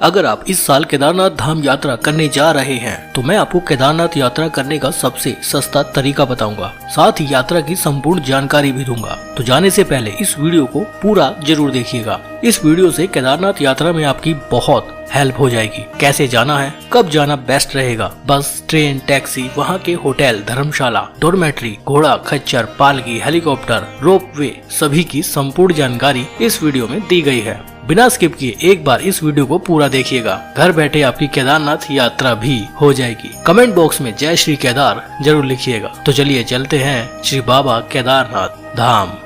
अगर आप इस साल केदारनाथ धाम यात्रा करने जा रहे हैं तो मैं आपको केदारनाथ यात्रा करने का सबसे सस्ता तरीका बताऊंगा, साथ ही यात्रा की संपूर्ण जानकारी भी दूंगा। तो जाने से पहले इस वीडियो को पूरा जरूर देखिएगा। इस वीडियो से केदारनाथ यात्रा में आपकी बहुत हेल्प हो जाएगी। कैसे जाना है, कब जाना बेस्ट रहेगा, बस, ट्रेन, टैक्सी, वहाँ के होटल, धर्मशाला, डॉर्मेट्री, घोड़ा, खच्चर, पालकी, हेलीकॉप्टर, रोपवे, सभी की संपूर्ण जानकारी इस वीडियो में दी गई है। बिना स्किप किए एक बार इस वीडियो को पूरा देखिएगा। घर बैठे आपकी केदारनाथ यात्रा भी हो जाएगी। कमेंट बॉक्स में जय श्री केदार जरूर लिखिएगा। तो चलिए चलते हैं श्री बाबा केदारनाथ धाम।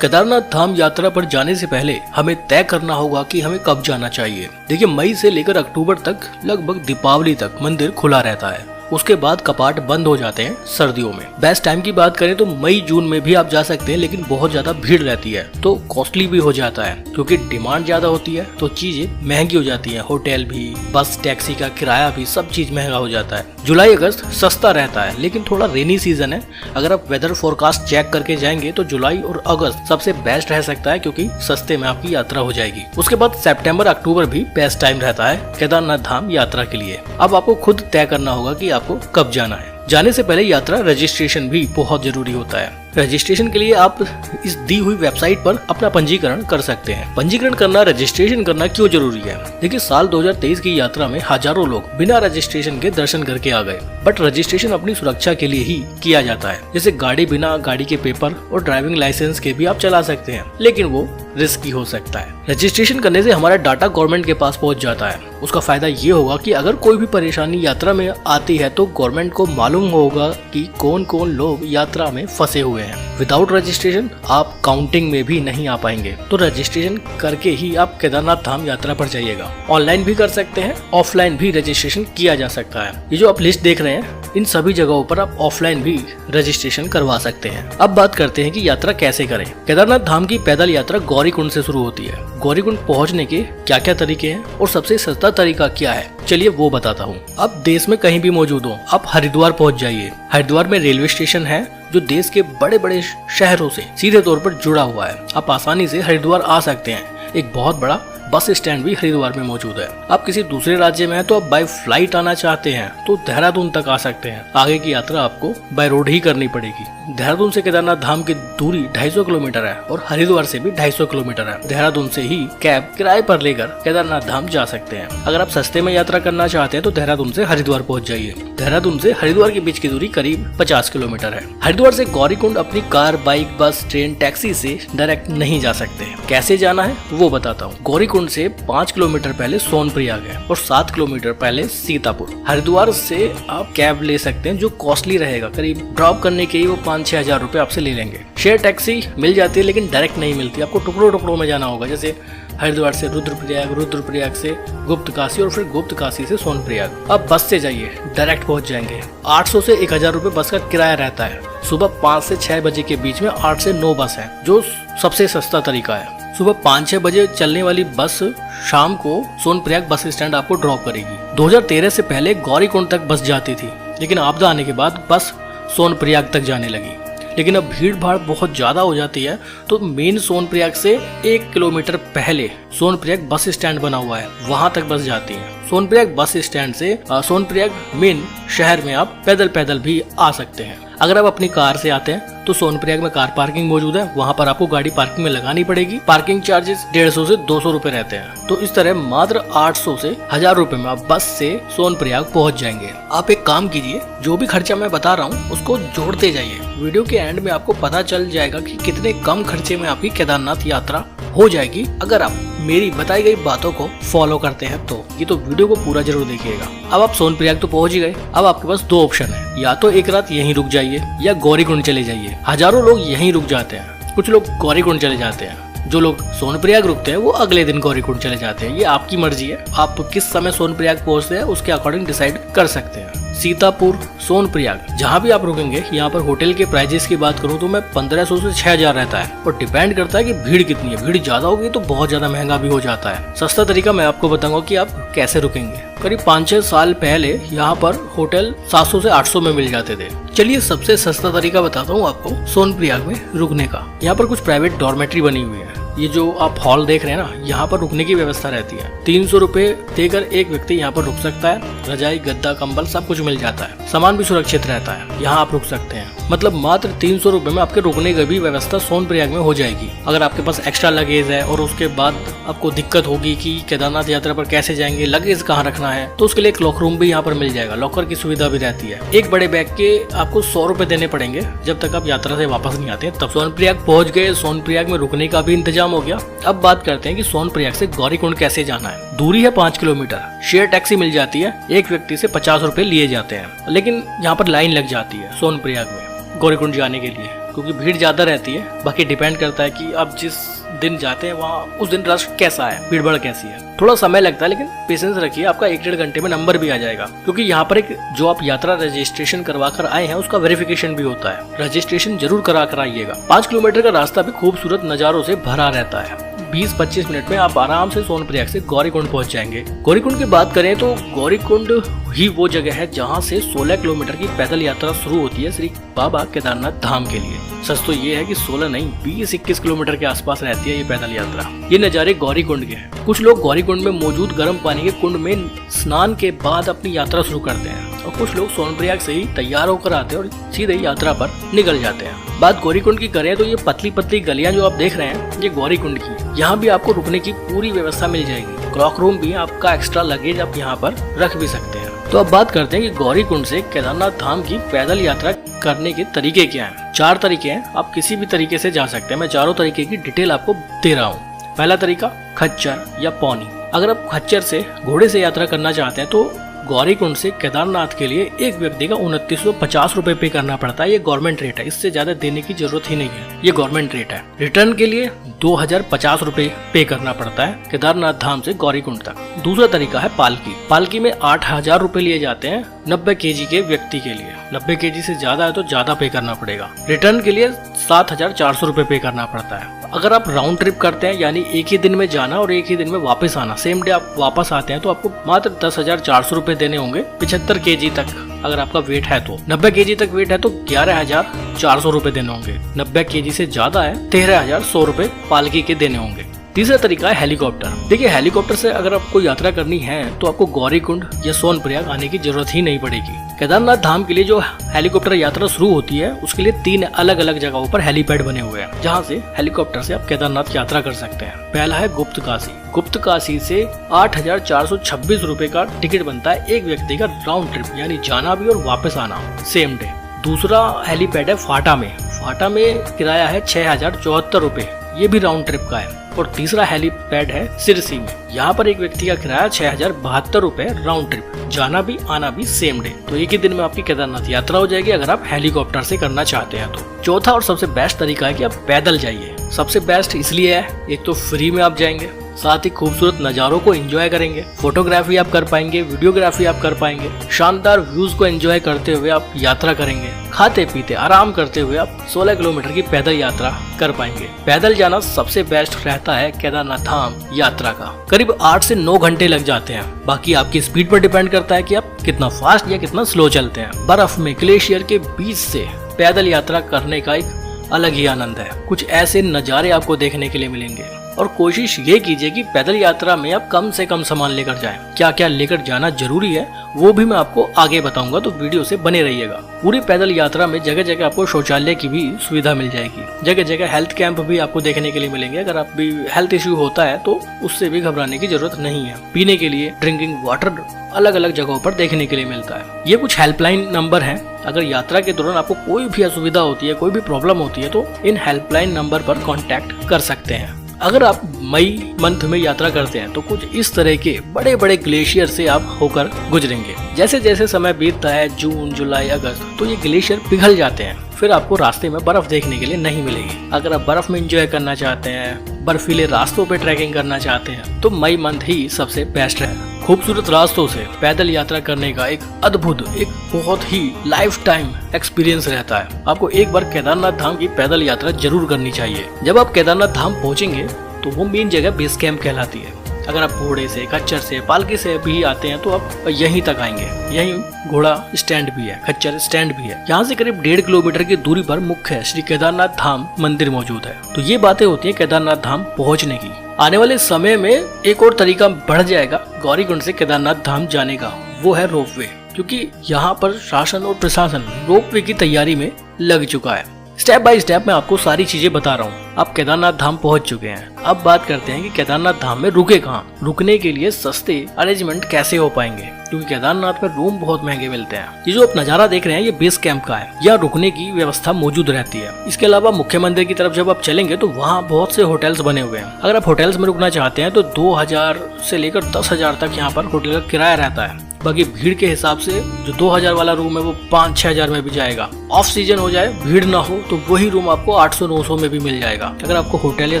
केदारनाथ धाम यात्रा पर जाने से पहले हमें तय करना होगा कि हमें कब जाना चाहिए। देखिए, मई से लेकर अक्टूबर तक लगभग दीपावली तक मंदिर खुला रहता है। उसके बाद कपाट बंद हो जाते हैं सर्दियों में। बेस्ट टाइम की बात करें तो मई जून में भी आप जा सकते हैं, लेकिन बहुत ज्यादा भीड़ रहती है तो कॉस्टली भी हो जाता है, क्योंकि डिमांड ज्यादा होती है तो चीजें महंगी हो जाती है। होटल भी, बस, टैक्सी का किराया भी, सब चीज महंगा हो जाता है। जुलाई अगस्त सस्ता रहता है, लेकिन थोड़ा रेनी सीजन है। अगर आप वेदर फोरकास्ट चेक करके जाएंगे तो जुलाई और अगस्त सबसे बेस्ट रह सकता है, क्योंकि सस्ते में आपकी यात्रा हो जाएगी। उसके बाद सितंबर अक्टूबर भी बेस्ट टाइम रहता है केदारनाथ धाम यात्रा के लिए। अब आपको खुद तय करना होगा कि आपको कब जाना है। जाने से पहले यात्रा रजिस्ट्रेशन भी बहुत जरूरी होता है। रजिस्ट्रेशन के लिए आप इस दी हुई वेबसाइट पर अपना पंजीकरण कर सकते हैं। पंजीकरण करना, रजिस्ट्रेशन करना क्यों जरूरी है? देखिए, साल 2023 की यात्रा में हजारों लोग बिना रजिस्ट्रेशन के दर्शन करके आ गए, बट रजिस्ट्रेशन अपनी सुरक्षा के लिए ही किया जाता है। जैसे गाड़ी बिना गाड़ी के पेपर और ड्राइविंग लाइसेंस के भी आप चला सकते हैं, लेकिन वो रिस्की हो सकता है। रजिस्ट्रेशन करने से हमारा डाटा गवर्नमेंट के पास पहुंच जाता है। उसका फायदा ये होगा कि अगर कोई भी परेशानी यात्रा में आती है तो गवर्नमेंट को मालूम होगा कि कौन कौन लोग यात्रा में फंसे हुए हैं। विदाउट रजिस्ट्रेशन आप काउंटिंग में भी नहीं आ पाएंगे, तो रजिस्ट्रेशन करके ही आप केदारनाथ धाम यात्रा पर जाइएगा। ऑनलाइन भी कर सकते हैं, ऑफलाइन भी रजिस्ट्रेशन किया जा सकता है। ये जो आप लिस्ट देख रहे हैं, इन सभी जगहों पर आप ऑफलाइन भी रजिस्ट्रेशन करवा सकते हैं। अब बात करते हैं कि यात्रा कैसे करें। केदारनाथ धाम की पैदल यात्रा गौरीकुंड से शुरू होती है। गौरीकुंड पहुंचने के क्या क्या तरीके हैं और सबसे सस्ता तरीका क्या है, चलिए वो बताता हूँ। अब देश में कहीं भी मौजूद हो, आप हरिद्वार पहुंच जाइए। हरिद्वार में रेलवे स्टेशन है जो देश के बड़े बड़े शहरों से सीधे तौर पर जुड़ा हुआ है। आप आसानी से हरिद्वार आ सकते हैं। एक बहुत बड़ा बस स्टैंड भी हरिद्वार में मौजूद है। आप किसी दूसरे राज्य में हैं तो आप बाय फ्लाइट आना चाहते हैं तो देहरादून तक आ सकते हैं। आगे की यात्रा आपको बाय रोड ही करनी पड़ेगी। देहरादून से केदारनाथ धाम की दूरी 250 किलोमीटर है और हरिद्वार से भी 250 किलोमीटर है। देहरादून से ही कैब किराए पर लेकर केदारनाथ धाम जा सकते हैं। अगर आप सस्ते में यात्रा करना चाहते हैं तो देहरादून से हरिद्वार पहुंच जाइए। देहरादून से हरिद्वार के बीच की दूरी करीब 50 किलोमीटर है। हरिद्वार से गौरीकुंड अपनी कार, बाइक, बस, ट्रेन, टैक्सी से डायरेक्ट नहीं जा सकते। कैसे जाना है वो बताता हूँ। गौरीकुंड से 5 किलोमीटर पहले सोनप्रयाग है और 7 किलोमीटर पहले सीतापुर। हरिद्वार से आप कैब ले सकते हैं जो कॉस्टली रहेगा, करीब ड्रॉप करने के ही वो 5-6 हजार रुपए आपसे ले लेंगे। शेयर टैक्सी मिल जाती है लेकिन डायरेक्ट नहीं मिलती, आपको टुकड़ों टुकड़ों में जाना होगा। जैसे हरिद्वार से रुद्रप्रयाग, रुद्रप्रयाग से गुप्त काशी और फिर गुप्त काशी से सोनप्रयाग। अब बस से जाइए, डायरेक्ट पहुंच जाएंगे। 800 से 1000 रुपए बस का किराया रहता है। सुबह 5 से 6 बजे के बीच में 8 से 9 बस है, जो सबसे सस्ता तरीका है। सुबह 5-6 बजे चलने वाली बस शाम को सोनप्रयाग बस स्टैंड आपको ड्रॉप करेगी। 2013 से पहले गौरीकुंड तक बस जाती थी, लेकिन आपदा आने के बाद बस सोनप्रयाग तक जाने लगी। लेकिन अब भीड़ भाड़ बहुत ज्यादा हो जाती है तो मेन सोनप्रयाग से 1 किलोमीटर पहले सोनप्रयाग बस स्टैंड बना हुआ है, वहां तक बस जाती है। सोनप्रयाग बस स्टैंड से सोनप्रयाग मेन शहर में आप पैदल पैदल भी आ सकते हैं। अगर आप अपनी कार से आते हैं तो सोनप्रयाग में कार पार्किंग मौजूद है, वहाँ पर आपको गाड़ी पार्किंग में लगानी पड़ेगी। पार्किंग चार्जेस 150 से 200 रुपए रहते हैं। तो इस तरह मात्र 800 से 1000 रुपए में आप बस से सोनप्रयाग पहुँच जाएंगे। आप एक काम कीजिए, जो भी खर्चा मैं बता रहा हूँ उसको जोड़ते जाइए। वीडियो के एंड में आपको पता चल जाएगा कि कितने कम खर्चे में आपकी केदारनाथ यात्रा हो जाएगी, अगर आप मेरी बताई गई बातों को फॉलो करते हैं तो। ये तो वीडियो को पूरा जरूर देखिएगा। अब आप सोनप्रयाग तो पहुंच ही गए। अब आपके पास 2 ऑप्शन है, या तो एक रात यहीं रुक जाइए या गौरीकुंड चले जाइए। हजारों लोग यहीं रुक जाते हैं, कुछ लोग गौरीकुंड चले जाते हैं। जो लोग सोनप्रयाग रुकते हैं वो अगले दिन गौरीकुंड चले जाते हैं। ये आपकी मर्जी है, आप किस समय सोनप्रयाग पहुंचते हैं उसके अकॉर्डिंग डिसाइड कर सकते हैं। सीतापुर, सोनप्रयाग, जहाँ भी आप रुकेंगे, यहाँ पर होटल के प्राइजेस की बात करूँ तो मैं 1500 से 6000 रहता है, और डिपेंड करता है कि भीड़ कितनी है। भीड़ ज्यादा होगी तो बहुत ज्यादा महंगा भी हो जाता है। सस्ता तरीका मैं आपको बताऊंगा कि आप कैसे रुकेंगे। करीब 5-6 साल पहले यहाँ पर होटल 700 से 800 में मिल जाते थे। चलिए सबसे सस्ता तरीका बताता हूँ आपको सोनप्रयाग में रुकने का। यहाँ पर कुछ प्राइवेट डॉर्मेट्री बनी हुई है। ये जो आप हॉल देख रहे हैं ना, यहाँ पर रुकने की व्यवस्था रहती है। 300 रुपए देकर एक व्यक्ति यहाँ पर रुक सकता है। रजाई, गद्दा, कंबल सब कुछ मिल जाता है। सामान भी सुरक्षित रहता है। यहाँ आप रुक सकते हैं। मतलब मात्र 300 रुपए में आपके रुकने की भी व्यवस्था सोनप्रयाग में हो जाएगी। अगर आपके पास एक्स्ट्रा लगेज है और उसके बाद आपको दिक्कत होगी कि केदारनाथ यात्रा पर कैसे जाएंगे, लगेज कहाँ रखना है, तो उसके लिए एक लॉक रूम भी यहाँ पर मिल जाएगा। लॉकर की सुविधा भी रहती है। एक बड़े बैग के आपको 100 रुपए देने पड़ेंगे जब तक आप यात्रा से वापस नहीं आते। तब सोनप्रयाग पहुंच गए, सोनप्रयाग में रुकने का भी इंतजाम हो गया। अब बात करते हैं कि सोनप्रयाग से गौरीकुंड कैसे जाना है। दूरी है 5 किलोमीटर। शेयर टैक्सी मिल जाती है। एक व्यक्ति से 50 रुपए लिए जाते हैं, लेकिन यहाँ पर लाइन लग जाती है सोनप्रयाग में गौरीकुंड जाने के लिए, क्योंकि भीड़ ज्यादा रहती है। बाकी डिपेंड करता है कि आप जिस दिन जाते हैं वहाँ उस दिन रश कैसा है, भीड़ भाड़ कैसी है। थोड़ा समय लगता है, लेकिन पेशेंस रखिए, आपका 1-1.5 घंटे में नंबर भी आ जाएगा। क्योंकि यहाँ पर एक जो आप यात्रा रजिस्ट्रेशन करवा कर आए हैं उसका वेरिफिकेशन भी होता है। रजिस्ट्रेशन जरूर करा कर आइएगा। 5 किलोमीटर का रास्ता भी खूबसूरत नजारों से भरा रहता है। 20-25 मिनट में आप आराम से सोनप्रयाग से गौरीकुंड पहुंच जाएंगे। गौरीकुंड की बात करें तो गौरीकुंड ही वो जगह है जहां से 16 किलोमीटर की पैदल यात्रा शुरू होती है श्री बाबा केदारनाथ धाम के लिए। सच तो ये है कि 16 नहीं, 20-21 किलोमीटर के आसपास रहती है ये पैदल यात्रा। ये नज़ारे गौरीकुंड के हैं। कुछ लोग गौरीकुंड में मौजूद गर्म पानी के कुंड में स्नान के बाद अपनी यात्रा शुरू करते हैं, और कुछ लोग सोनप्रयाग से ही तैयार होकर आते हैं और सीधे यात्रा पर निकल जाते हैं। बात गौरीकुंड की करें तो ये पतली पतली गलियां जो आप देख रहे हैं ये गौरीकुंड की। यहाँ भी आपको रुकने की पूरी व्यवस्था मिल जाएगी। क्लॉक रूम भी, आपका एक्स्ट्रा लगेज आप यहाँ पर रख भी सकते हैं। तो अब बात करते हैं कि गौरीकुंड से केदारनाथ धाम की पैदल यात्रा करने के तरीके क्या हैं। 4 तरीके हैं, आप किसी भी तरीके से जा सकते हैं। मैं चारों तरीके की डिटेल आपको दे रहा हूँ। पहला तरीका खच्चर या पौनी। अगर आप खच्चर से, घोड़े से यात्रा करना चाहते हैं तो गौरीकुंड से केदारनाथ के लिए एक व्यक्ति का 2950 रुपए पे करना पड़ता है। ये गवर्नमेंट रेट है, इससे ज्यादा देने की जरूरत ही नहीं है। ये गवर्नमेंट रेट है। रिटर्न के लिए 2050 रुपए पे करना पड़ता है केदारनाथ धाम से गौरीकुंड तक। दूसरा तरीका है पालकी। पालकी में 8000 रुपए लिए जाते हैं 90 केजी के व्यक्ति के लिए। 90 केजी से ज्यादा है तो ज्यादा पे करना पड़ेगा। रिटर्न के लिए 7400 रुपए पे करना पड़ता है। अगर आप राउंड ट्रिप करते हैं, यानी एक ही दिन में जाना और एक ही दिन में वापस आना, सेम डे आप वापस आते हैं, तो आपको मात्र 10,400 रुपए देने होंगे 75 केजी तक। अगर आपका वेट है तो 90 केजी तक वेट है तो 11,400 रुपए देने होंगे। 90 केजी से ज्यादा है 13,100 रुपए पालकी के देने होंगे। तीसरा तरीका है हेलीकॉप्टर। देखिए, हेलीकॉप्टर से अगर आपको यात्रा करनी है तो आपको गौरीकुंड या सोनप्रयाग आने की जरूरत ही नहीं पड़ेगी। केदारनाथ धाम के लिए जो हेलीकॉप्टर यात्रा शुरू होती है उसके लिए 3 अलग अलग जगहों पर हेलीपैड बने हुए हैं, जहां से हेलीकॉप्टर से आप केदारनाथ यात्रा कर सकते हैं। पहला है गुप्त काशी। गुप्त काशी से 8,426 रुपए का टिकट बनता है एक व्यक्ति का राउंड ट्रिप, यानी जाना भी और वापस आना सेम डे। दूसरा हेलीपैड है फाटा में। फाटा में किराया है 6,074 रुपए, ये भी राउंड ट्रिप का है। और तीसरा हेलीपैड है सिरसी में। यहाँ पर एक व्यक्ति का किराया 6,072 रुपए राउंड ट्रिप, जाना भी आना भी सेम डे। तो एक ही दिन में आपकी केदारनाथ यात्रा हो जाएगी अगर आप हेलीकॉप्टर से करना चाहते हैं तो। चौथा और सबसे बेस्ट तरीका है कि आप पैदल जाइए। सबसे बेस्ट इसलिए है, एक तो फ्री में आप जाएंगे, साथ ही खूबसूरत नज़ारों को एंजॉय करेंगे, फोटोग्राफी आप कर पाएंगे, वीडियोग्राफी आप कर पाएंगे, शानदार व्यूज को एंजॉय करते हुए आप यात्रा करेंगे, खाते पीते आराम करते हुए आप 16 किलोमीटर की पैदल यात्रा कर पाएंगे। पैदल जाना सबसे बेस्ट रहता है केदारनाथ धाम यात्रा का। करीब 8 से 9 घंटे लग जाते हैं। बाकी आपकी स्पीड पर डिपेंड करता है कि आप कितना फास्ट या कितना स्लो चलते हैं। बर्फ में ग्लेशियर के बीच से पैदल यात्रा करने का एक अलग ही आनंद है। कुछ ऐसे नज़ारे आपको देखने के लिए मिलेंगे। और कोशिश ये कीजिए कि पैदल यात्रा में आप कम से कम सामान लेकर जाएं। क्या क्या लेकर जाना जरूरी है वो भी मैं आपको आगे बताऊंगा, तो वीडियो से बने रहिएगा। पूरी पैदल यात्रा में जगह जगह आपको शौचालय की भी सुविधा मिल जाएगी। जगह जगह हेल्थ कैंप भी आपको देखने के लिए मिलेंगे। अगर आप भी हेल्थ इश्यू होता है तो उससे भी घबराने की जरूरत नहीं है। पीने के लिए ड्रिंकिंग वाटर अलग अलग जगहों पर देखने के लिए मिलता है। ये कुछ हेल्पलाइन नंबर हैं। अगर यात्रा के दौरान आपको कोई भी असुविधा होती है, कोई भी प्रॉब्लम होती है, तो इन हेल्पलाइन नंबर पर कांटेक्ट कर सकते हैं। अगर आप मई मंथ में यात्रा करते हैं तो कुछ इस तरह के बड़े बड़े ग्लेशियर से आप होकर गुजरेंगे। जैसे जैसे समय बीतता है, जून, जुलाई, अगस्त, तो ये ग्लेशियर पिघल जाते हैं। फिर आपको रास्ते में बर्फ देखने के लिए नहीं मिलेगी। अगर आप बर्फ में एंजॉय करना चाहते हैं, बर्फीले रास्तों पे ट्रैकिंग करना चाहते हैं, तो मई मंथ ही सबसे बेस्ट है। खूबसूरत रास्तों से पैदल यात्रा करने का एक अद्भुत, एक बहुत ही लाइफ टाइम एक्सपीरियंस रहता है। आपको एक बार केदारनाथ धाम की पैदल यात्रा जरूर करनी चाहिए। जब आप केदारनाथ धाम पहुंचेंगे तो वो मेन जगह बेस कैंप कहलाती है। अगर आप घोड़े से, खच्चर से, पालकी से भी आते हैं तो आप यहीं तक आएंगे। यहीं घोड़ा स्टैंड भी है, खच्चर स्टैंड भी है। यहाँ से करीब 1.5 किलोमीटर की दूरी पर मुख्य श्री केदारनाथ धाम मंदिर मौजूद है। तो ये बातें होती है केदारनाथ धाम पहुँचने की। आने वाले समय में एक और तरीका बढ़ जाएगा गौरीकुंड से केदारनाथ धाम जाने का, वो है रोपवे। क्योंकि यहाँ पर शासन और प्रशासन रोपवे की तैयारी में लग चुका है। स्टेप बाय स्टेप मैं आपको सारी चीजें बता रहा हूँ। आप केदारनाथ धाम पहुंच चुके हैं। अब बात करते हैं कि केदारनाथ धाम में रुके कहाँ, रुकने के लिए सस्ते अरेंजमेंट कैसे हो पाएंगे, क्योंकि केदारनाथ में रूम बहुत महंगे मिलते हैं। ये जो आप नजारा देख रहे हैं ये बेस कैंप का है। यहाँ रुकने की व्यवस्था मौजूद रहती है। इसके अलावा मुख्य मंदिर की तरफ जब आप चलेंगे तो वहाँ बहुत से होटल्स बने हुए हैं। अगर आप होटल्स में रुकना चाहते हैं तो 2000 से लेकर 10,000 तक यहाँ पर होटल का किराया रहता है। बाकी भीड़ के हिसाब से जो 2000 वाला रूम है वो 5-6 हजार में भी जाएगा। ऑफ सीजन हो जाए, भीड़ ना हो, तो वही रूम आपको 800-900 में भी मिल जाएगा। अगर आपको होटल या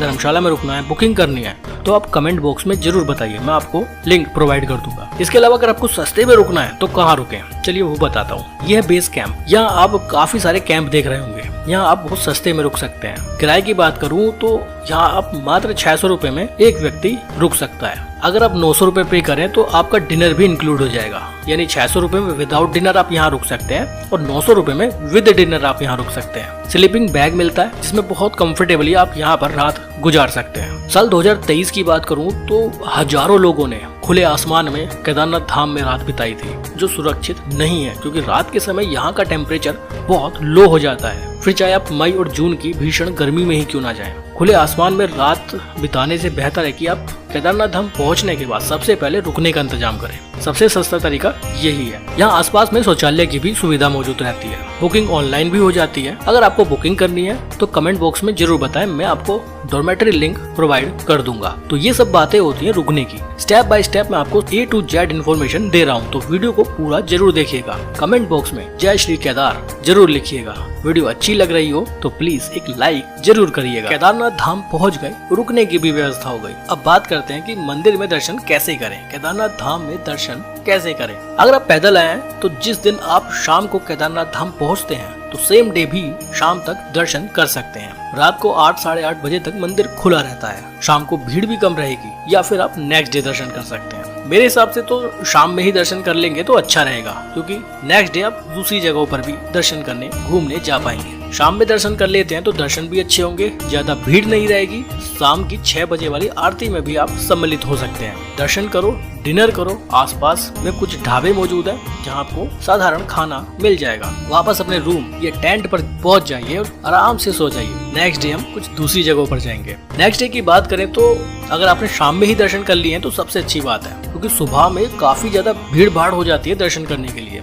धर्मशाला में रुकना है, बुकिंग करनी है, तो आप कमेंट बॉक्स में जरूर बताइए, मैं आपको लिंक प्रोवाइड कर दूंगा। इसके अलावा अगर आपको सस्ते में रुकना है तो कहाँ रुके, चलिए वो बताता हूँ। यह है बेस कैंप। यहाँ आप काफी सारे कैंप देख रहे होंगे। यहाँ आप बहुत सस्ते में रुक सकते हैं। किराए की बात करूँ तो यहाँ आप मात्र 600 रुपए में एक व्यक्ति रुक सकता है। अगर आप 900 रुपए पे करें तो आपका डिनर भी इंक्लूड हो जाएगा। यानी 600 रुपए में विदाउट डिनर आप यहाँ रुक सकते हैं और 900 रुपए में विद डिनर आप यहाँ रुक सकते हैं। स्लीपिंग बैग मिलता है जिसमें बहुत कंफर्टेबली आप यहाँ पर रात गुजार सकते हैं। साल 2023 की बात करूँ तो हजारों लोगों ने खुले आसमान में केदारनाथ धाम में रात बिताई थी, जो सुरक्षित नहीं है क्योंकि रात के समय यहाँ का टेम्परेचर बहुत लो हो जाता है। फिर चाहे आप मई और जून की भीषण गर्मी में ही क्यों ना जाएं, खुले आसमान में रात बिताने से बेहतर है कि आप केदारनाथ धाम पहुंचने के बाद सबसे पहले रुकने का इंतजाम करें। सबसे सस्ता तरीका यही है। यहाँ आसपास में शौचालय की भी सुविधा मौजूद रहती है। बुकिंग ऑनलाइन भी हो जाती है। अगर आपको बुकिंग करनी है तो कमेंट बॉक्स में जरूर बताएं, मैं आपको डॉर्मेटरी लिंक प्रोवाइड कर दूंगा। तो ये सब बातें होती हैं रुकने की। स्टेप बाय स्टेप मैं आपको A to Z इन्फॉर्मेशन दे रहा हूँ, तो वीडियो को पूरा जरूर देखिएगा। कमेंट बॉक्स में जय श्री केदार जरूर लिखिएगा। वीडियो अच्छी लग रही हो तो प्लीज एक लाइक जरूर करिएगा। केदारनाथ धाम पहुंच गए, रुकने की भी व्यवस्था हो गई। अब बात करते हैं कि मंदिर में दर्शन कैसे करें, केदारनाथ धाम में दर्शन कैसे करें। अगर आप पैदल आए हैं तो जिस दिन आप शाम को केदारनाथ धाम पहुंचते हैं तो सेम डे भी शाम तक दर्शन कर सकते हैं। रात को 8-8:30 बजे तक मंदिर खुला रहता है। शाम को भीड़ भी कम रहेगी, या फिर आप नेक्स्ट डे दर्शन कर सकते हैं। मेरे हिसाब से तो शाम में ही दर्शन कर लेंगे तो अच्छा रहेगा, क्योंकि नेक्स्ट डे आप दूसरी जगहों पर भी दर्शन करने घूमने जा पाएंगे। शाम में दर्शन कर लेते हैं तो दर्शन भी अच्छे होंगे, ज्यादा भीड़ नहीं रहेगी। शाम की 6 बजे वाली आरती में भी आप सम्मिलित हो सकते हैं। दर्शन करो, डिनर करो। आसपास में कुछ ढाबे मौजूद हैं जहां आपको साधारण खाना मिल जाएगा। वापस अपने रूम या टेंट पर पहुंच जाइए और आराम से सो जाइए। नेक्स्ट डे हम कुछ दूसरी जगहों पर जाएंगे। नेक्स्ट डे की बात करें तो अगर आपने शाम में ही दर्शन कर लिए हैं तो सबसे अच्छी बात है, क्योंकि सुबह में काफी ज्यादा भीड़ भाड़ हो जाती है दर्शन करने के लिए।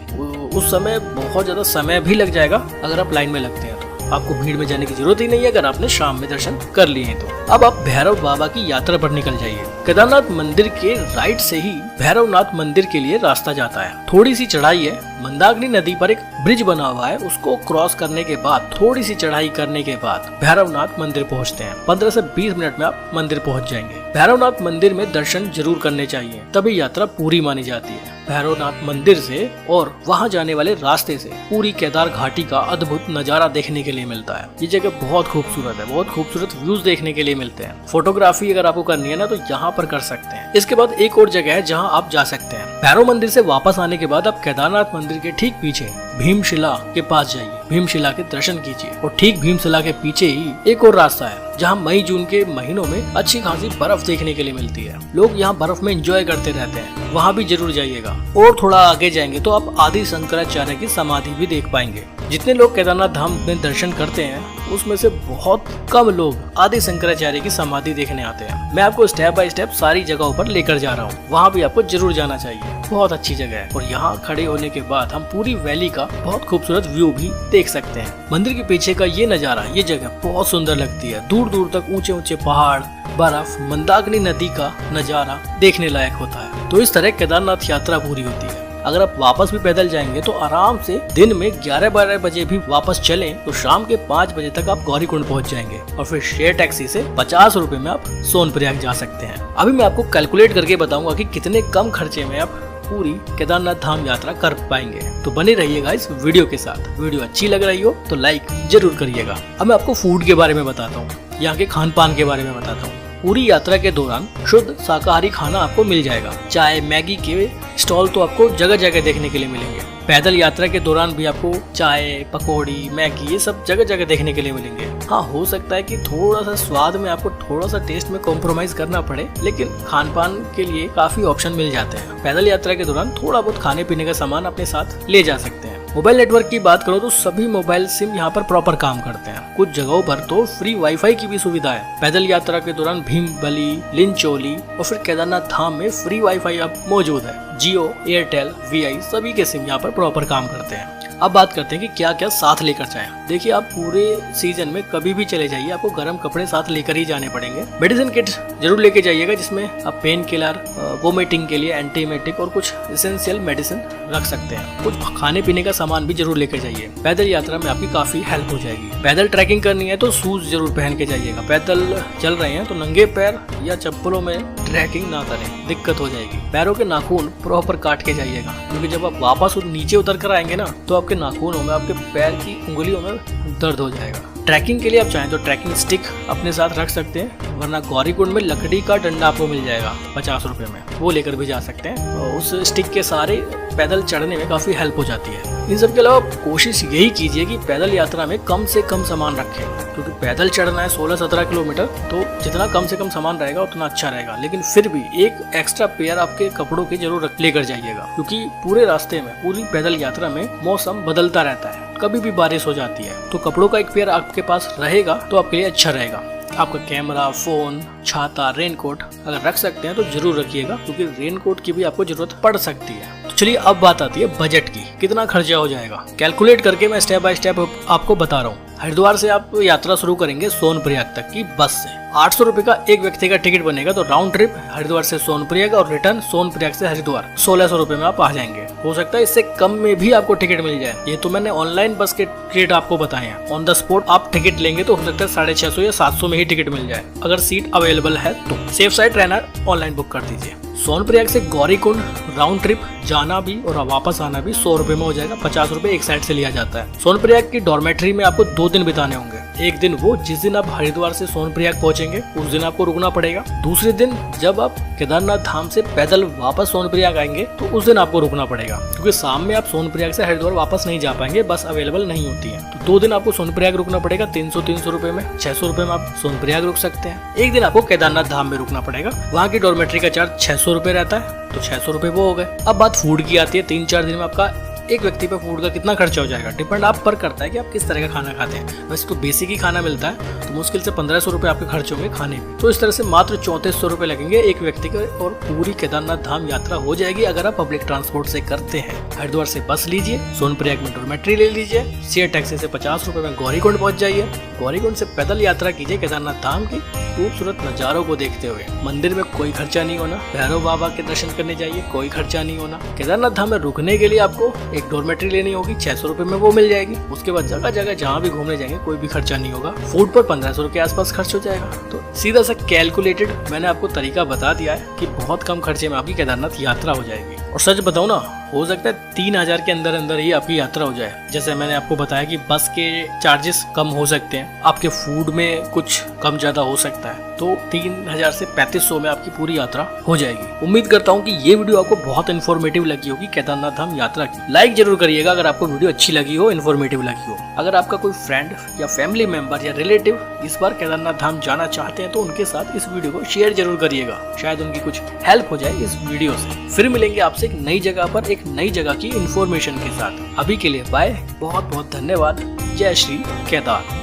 उस समय बहुत ज्यादा समय भी लग जाएगा। अगर आप लाइन में लगते हैं तो आपको भीड़ में जाने की जरूरत ही नहीं है अगर आपने शाम में दर्शन कर लिए हैं तो। अब आप भैरव बाबा की यात्रा पर निकल जाइए। केदारनाथ मंदिर के राइट से ही भैरवनाथ मंदिर के लिए रास्ता जाता है। थोड़ी सी चढ़ाई है। मंदाकिनी नदी पर एक ब्रिज बना हुआ है, उसको क्रॉस करने के बाद थोड़ी सी चढ़ाई करने के बाद भैरवनाथ मंदिर पहुंचते हैं। 15 से 20 मिनट में आप मंदिर पहुंच जाएंगे। भैरवनाथ मंदिर में दर्शन जरूर करने चाहिए, तभी यात्रा पूरी मानी जाती है। भैरवनाथ मंदिर से और वहां जाने वाले रास्ते से पूरी केदार घाटी का अद्भुत नजारा देखने के लिए मिलता है। ये जगह बहुत खूबसूरत है, बहुत खूबसूरत व्यूज देखने के लिए मिलते हैं। फोटोग्राफी अगर आपको करनी है ना तो यहाँ पर कर सकते हैं। इसके बाद एक और जगह है जहाँ आप जा सकते हैं। भैरव मंदिर से वापस आने के बाद आप केदारनाथ मंदिर के ठीक पीछे भीमशिला के पास जाइए, भीमशिला के दर्शन कीजिए। और ठीक भीमशिला के पीछे ही एक और रास्ता है जहाँ मई जून के महीनों में अच्छी खासी बर्फ देखने के लिए मिलती है। लोग यहाँ बर्फ में एंजॉय करते रहते हैं, वहाँ भी जरूर जाइएगा। और थोड़ा आगे जाएंगे तो आप आदि शंकराचार्य की समाधि भी देख पाएंगे। जितने लोग केदारनाथ धाम में दर्शन करते हैं उसमें से बहुत कम लोग आदि शंकराचार्य की समाधि देखने आते हैं। मैं आपको स्टेप बाय स्टेप सारी जगहों पर लेकर जा रहा हूँ, वहाँ भी आपको जरूर जाना चाहिए। बहुत अच्छी जगह है और यहाँ खड़े होने के बाद हम पूरी वैली का बहुत खूबसूरत व्यू भी देख सकते हैं। मंदिर के पीछे का ये नजारा, ये जगह बहुत सुंदर लगती है। दूर दूर तक ऊंचे ऊंचे पहाड़, बर्फ, मंदाकिनी नदी का नजारा देखने लायक होता है। तो इस तरह केदारनाथ यात्रा पूरी होती है। अगर आप वापस भी पैदल जाएंगे तो आराम से दिन में 11-12 बजे भी वापस चलें तो शाम के 5 बजे तक आप गौरीकुंड पहुंच जाएंगे और फिर शेयर टैक्सी से 50 रुपए में आप सोनप्रयाग जा सकते हैं। अभी मैं आपको कैलकुलेट करके बताऊंगा कि कितने कम खर्चे में आप पूरी केदारनाथ धाम यात्रा कर पाएंगे। तो बने रहिएगा इस वीडियो के साथ। वीडियो अच्छी लग रही हो तो लाइक जरूर करिएगा। अब मैं आपको फूड के बारे में बताता हूँ, यहाँ के खान पान के बारे में बताता हूँ। पूरी यात्रा के दौरान शुद्ध शाकाहारी खाना आपको मिल जाएगा। चाय मैगी के स्टॉल तो आपको जगह जगह देखने के लिए मिलेंगे। पैदल यात्रा के दौरान भी आपको चाय पकौड़ी मैगी ये सब जगह जगह देखने के लिए मिलेंगे। हाँ, हो सकता है कि थोड़ा सा स्वाद में आपको थोड़ा सा टेस्ट में कॉम्प्रोमाइज करना पड़े, लेकिन खान पान के लिए काफी ऑप्शन मिल जाते हैं। पैदल यात्रा के दौरान थोड़ा बहुत खाने पीने का सामान अपने साथ ले जा सकते हैं। मोबाइल नेटवर्क की बात करो तो सभी मोबाइल सिम यहाँ पर प्रॉपर काम करते हैं। कुछ जगहों पर तो फ्री वाईफाई की भी सुविधा है। पैदल यात्रा के दौरान भीमबली, लिंचोली और फिर केदारनाथ धाम में फ्री वाईफाई अब मौजूद है। जियो, एयरटेल, वीआई सभी के सिम यहाँ पर प्रॉपर काम करते हैं। अब बात करते हैं कि क्या क्या साथ लेकर जाएं। देखिए, आप पूरे सीजन में कभी भी चले जाइए, आपको गर्म कपड़े साथ लेकर ही जाने पड़ेंगे। मेडिसिन किट जरूर लेके जाइएगा, जिसमें आप पेन किलर, वोमिटिंग के लिए एंटीमेटिक और कुछ एसेंशियल मेडिसिन रख सकते हैं। कुछ खाने पीने का सामान भी जरूर लेकर जाइए। पैदल यात्रा में आपकी काफी हेल्प हो जाएगी। पैदल ट्रैकिंग करनी है तो शूज जरूर पहन के जाइएगा। पैदल चल रहे हैं तो नंगे पैर या चप्पलों में ट्रैकिंग ना करें, दिक्कत हो जाएगी। पैरों के नाखून प्रॉपर काट के जाइएगा, क्योंकि जब आप वापस नीचे उतर कर आएंगे ना तो आपके नाखूनों में, आपके पैर की उंगलियों में दर्द हो जाएगा। ट्रैकिंग के लिए आप चाहें तो ट्रैकिंग स्टिक अपने साथ रख सकते हैं, वरना गौरीकुंड में लकड़ी का डंडा आपको मिल जाएगा 50 रुपए में, वो लेकर भी जा सकते हैं। और उस स्टिक के सहारे पैदल चढ़ने में काफी हेल्प हो जाती है। इन सब के अलावा कोशिश यही कीजिए कि पैदल यात्रा में कम से कम सामान रखें, क्योंकि पैदल चढ़ना है 16-17 किलोमीटर, तो जितना कम से कम सामान रहेगा उतना अच्छा रहेगा। लेकिन फिर भी एक एक्स्ट्रा पेयर आपके कपड़ों की जरूर लेकर जाइएगा, क्योंकि पूरे रास्ते में, पूरी पैदल यात्रा में मौसम बदलता रहता है, कभी भी बारिश हो जाती है। तो कपड़ों का एक पेयर आपके पास रहेगा तो आपके लिए अच्छा रहेगा। आपका कैमरा, फोन, छाता, रेनकोट अगर रख सकते हैं तो जरूर रखिएगा, क्योंकि रेनकोट की भी आपको जरूरत पड़ सकती है। तो चलिए अब बात आती है बजट की, कितना खर्चा हो जाएगा। कैलकुलेट करके मैं स्टेप बाय स्टेप आपको बता रहा हूँ। हरिद्वार से आप यात्रा शुरू करेंगे सोनप्रयाग तक की बस से। 800 रुपए का एक व्यक्ति का टिकट बनेगा, तो राउंड ट्रिप हरिद्वार से सोनप्रयाग और रिटर्न सोनप्रयाग से हरिद्वार 1600 रुपए में आप आ जाएंगे। हो सकता है इससे कम में भी आपको टिकट मिल जाए। ये तो मैंने ऑनलाइन बस के रेट आपको बताए हैं। ऑन द स्पॉट आप टिकट लेंगे तो हो सकता है 650 या 700 में ही टिकट मिल जाए, अगर सीट अवेलेबल है तो। सेफ साइड रहना, ऑनलाइन बुक कर दीजिए। सोनप्रयाग से गौरीकुंड राउंड ट्रिप जाना भी और वापस आना भी 100 रुपए में हो जाएगा। 50 रुपए एक साइड से लिया जाता है। सोनप्रयाग की डॉर्मेट्री में आपको 2 दिन बिताने होंगे। एक दिन वो जिस दिन आप हरिद्वार से सोनप्रयाग पहुंचेंगे उस दिन आपको रुकना पड़ेगा। दूसरे दिन जब आप केदारनाथ धाम से पैदल वापस सोनप्रयाग आएंगे तो उस दिन आपको रुकना पड़ेगा, क्योंकि शाम में आप सोनप्रयाग से हरिद्वार वापस नहीं जा पाएंगे, बस अवेलेबल नहीं होती है। तो 2 दिन आपको सोनप्रयाग रुकना पड़ेगा। 300 रुपए में, 600 रुपए में आप सोनप्रयाग रुक सकते हैं। एक दिन आपको केदारनाथ धाम में रुकना पड़ेगा, वहाँ की डॉर्मेट्री का चार्ज 600 रुपए रहता है, तो 600 रुपए वो हो गए। अब बात फूड की आती है। 3-4 दिन में आपका एक व्यक्ति पे फूड का कितना खर्चा हो जाएगा, डिपेंड आप पर करता है कि आप किस तरह का खाना खाते हैं। वैसे तो बेसिक ही खाना मिलता है, तो मुश्किल से 1500 रुपए आपके खर्च होंगे खाने में। तो इस तरह से मात्र 3400 रुपए लगेंगे एक व्यक्ति के, और पूरी केदारनाथ धाम यात्रा हो जाएगी अगर आप पब्लिक ट्रांसपोर्ट से करते हैं। हरिद्वार से बस लीजिए, सोनप्रयाग में डॉर्मेट्री ले लीजिए, शेयर टैक्सी से 50 रुपए में गौरीकुंड पहुंच जाइए। गौरीकुंड से पैदल यात्रा कीजिए केदारनाथ धाम की खूबसूरत नजारों को देखते हुए। मंदिर में कोई खर्चा नहीं होना। भैरव बाबा के दर्शन करने जाइए, कोई खर्चा नहीं होना। केदारनाथ धाम में रुकने के लिए आपको एक डॉर्मेट्री लेनी होगी, 600 रुपए में वो मिल जाएगी। उसके बाद जगह जगह जहाँ भी घूमने जाएंगे कोई भी खर्चा नहीं होगा। फूड पर 1500 के आसपास खर्च हो जाएगा। तो सीधा सा कैलकुलेटेड मैंने आपको तरीका बता दिया है कि बहुत कम खर्चे में आपकी केदारनाथ यात्रा हो जाएगी। और सच बताऊं ना, हो सकता है 3000 के अंदर अंदर ही आपकी यात्रा हो जाए। जैसे मैंने आपको बताया कि बस के चार्जेस कम हो सकते हैं, आपके फूड में कुछ कम ज्यादा हो सकता है, तो 3000 से 3500 में आपकी पूरी यात्रा हो जाएगी। उम्मीद करता हूँ कि ये वीडियो आपको बहुत इन्फॉर्मेटिव लगी होगी केदारनाथ धाम यात्रा की। लाइक जरूर करिएगा अगर आपको वीडियो अच्छी लगी हो, इन्फॉर्मेटिव लगी हो। अगर आपका कोई फ्रेंड या फैमिली मेंबर या रिलेटिव इस बार केदारनाथ धाम जाना चाहते हैं तो उनके साथ इस वीडियो को शेयर जरूर करिएगा, शायद उनकी कुछ हेल्प हो जाए इस वीडियो से। फिर मिलेंगे आपसे एक नई जगह पर, एक नई जगह की इन्फॉर्मेशन के साथ। अभी के लिए बाय, बहुत बहुत धन्यवाद। जय श्री केदार।